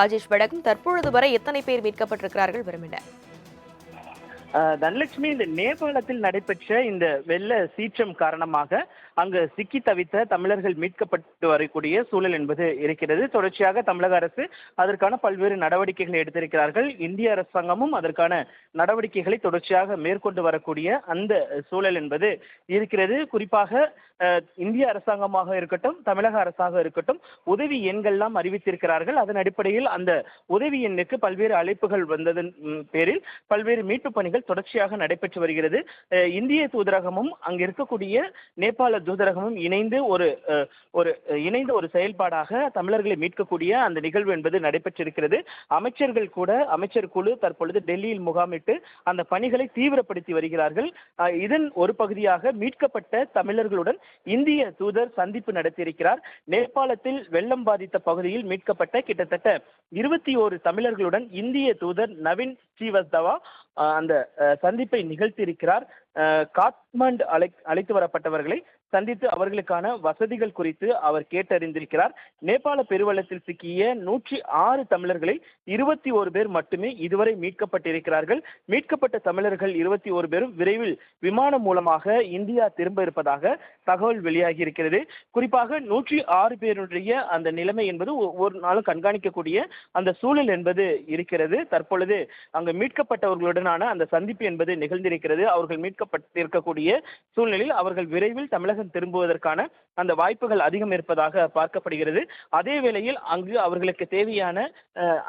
ராஜேஷ் வழக்கம் தற்பொழுது வரை எத்தனை பேர் மீட்கப்பட்டிருக்கிறார்கள் விரும்பின? தனலட்சுமி, இந்த நேபாளத்தில் நடைபெற்ற இந்த வெள்ள சீற்றம் காரணமாக அங்கு சிக்கி தவித்த தமிழர்கள் மீட்கப்பட்டு வரக்கூடிய சூழல் என்பது இருக்கிறது. தொடர்ச்சியாக தமிழக அரசு அதற்கான பல்வேறு நடவடிக்கைகளை எடுத்திருக்கிறார்கள். இந்திய அரசாங்கமும் அதற்கான நடவடிக்கைகளை தொடர்ச்சியாக மேற்கொண்டு வரக்கூடிய அந்த சூழல் என்பது இருக்கிறது. குறிப்பாக இந்திய அரசாங்கமாக இருக்கட்டும், தமிழக அரசாக இருக்கட்டும், உதவி எண்கள்லாம் அறிவித்திருக்கிறார்கள். அதன் அடிப்படையில் அந்த உதவி எண்ணுக்கு பல்வேறு அழைப்புகள் வந்ததன் பேரில் பல்வேறு மீட்பு பணிகள் தொடர்ச்சியாக நடைபெற்று வருகிறது. இந்திய தூதரகமும் அங்கு இருக்கக்கூடிய நேபாள தூதரகமும் இணைந்த ஒரு செயல்பாடாக தமிழர்களை மீட்கக்கூடிய அந்த நிகழ்வு என்பது நடைபெற்றிருக்கிறது. அமைச்சர் குழு தற்பொழுது டெல்லியில் முகாமிட்டு அந்த பணிகளை தீவிரப்படுத்தி வருகிறார்கள். இதன் ஒரு பகுதியாக மீட்கப்பட்ட தமிழர்களுடன் இந்திய தூதர் சந்திப்பு நடத்தியிருக்கிறார். நேபாளத்தில் வெள்ளம் பாதித்த பகுதியில் மீட்கப்பட்ட கிட்டத்தட்ட 21 தமிழர்களுடன் இந்திய தூதர் நவீன் ஸ்ரீவஸ்தவா அந்த சந்திப்பை நிகழ்த்தியிருக்கிறார். காத்மண்டு அழைத்து வரப்பட்டவர்களை சந்தித்து அவர்களுக்கான வசதிகள் குறித்து அவர் கேட்டறிந்திருக்கிறார். நேபாள பெருவெள்ளத்தில் சிக்கிய 106 தமிழர்களை 21 பேர் மட்டுமே இதுவரை மீட்கப்பட்டிருக்கிறார்கள். மீட்கப்பட்ட தமிழர்கள் 21 பேரும் விரைவில் விமானம் மூலமாக இந்தியா திரும்ப இருப்பதாக தகவல் வெளியாகி இருக்கிறது. குறிப்பாக 106 பேருடைய அந்த நிலைமை என்பது ஒவ்வொரு நாளும் கண்காணிக்கக்கூடிய அந்த சூழல் என்பது இருக்கிறது. தற்பொழுது அங்கு மீட்கப்பட்டவர்களுடனான அந்த சந்திப்பு என்பது நிகழ்ந்திருக்கிறது. அவர்கள் மீட்கப்பட்டிருக்கக்கூடிய சூழ்நிலையில் அவர்கள் விரைவில் தமிழகம் திரும்புவதற்கான அந்த வாய்ப்புகள் அதிகம் இருப்பதாக பார்க்கப்படுகிறது. அதே வேளையில் அங்கு அவர்களுக்கு தேவையான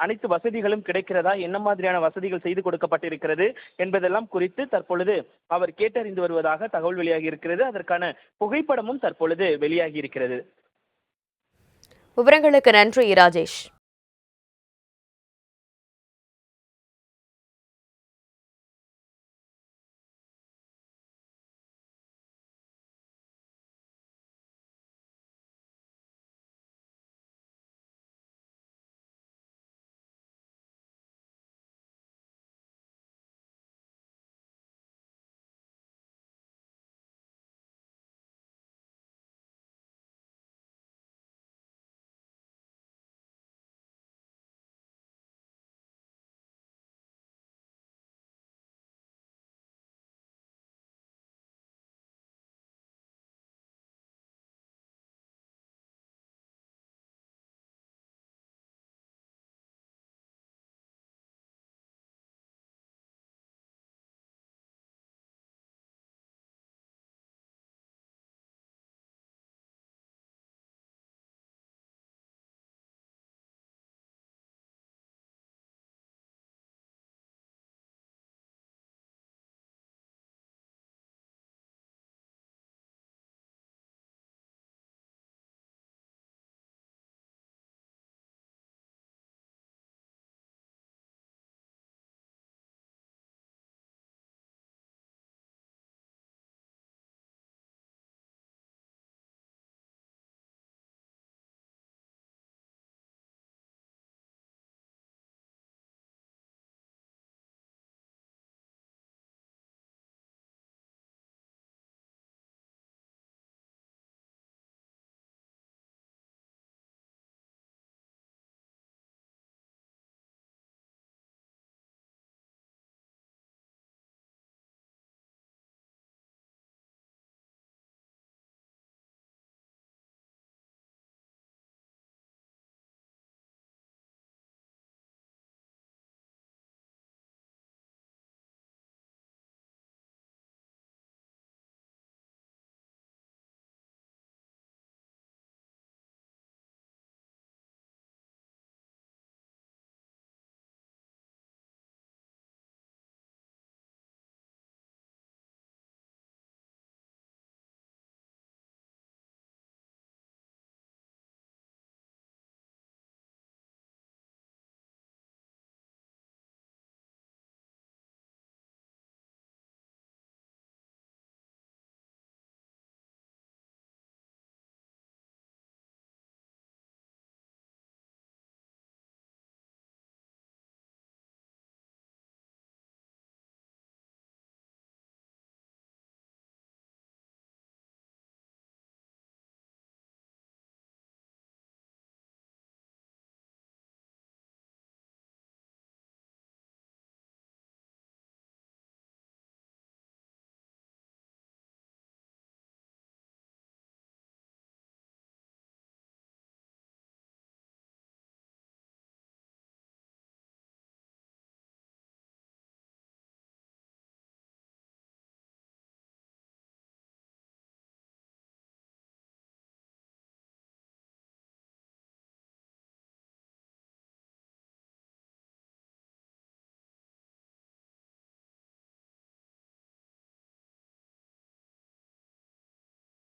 அனைத்து வசதிகளும் கிடைக்கிறதா, என்ன மாதிரியான வசதிகள் செய்து கொடுக்கப்பட்டிருக்கிறது என்பதெல்லாம் குறித்து தற்பொழுது அவர் கேட்டறிந்து வருவதாக தகவல் வெளியாகி இருக்கிறது. அதற்கான புகைப்படமும் தற்பொழுது வெளியாகி இருக்கிறது. விவரங்களுக்கு நன்றி ராஜேஷ்.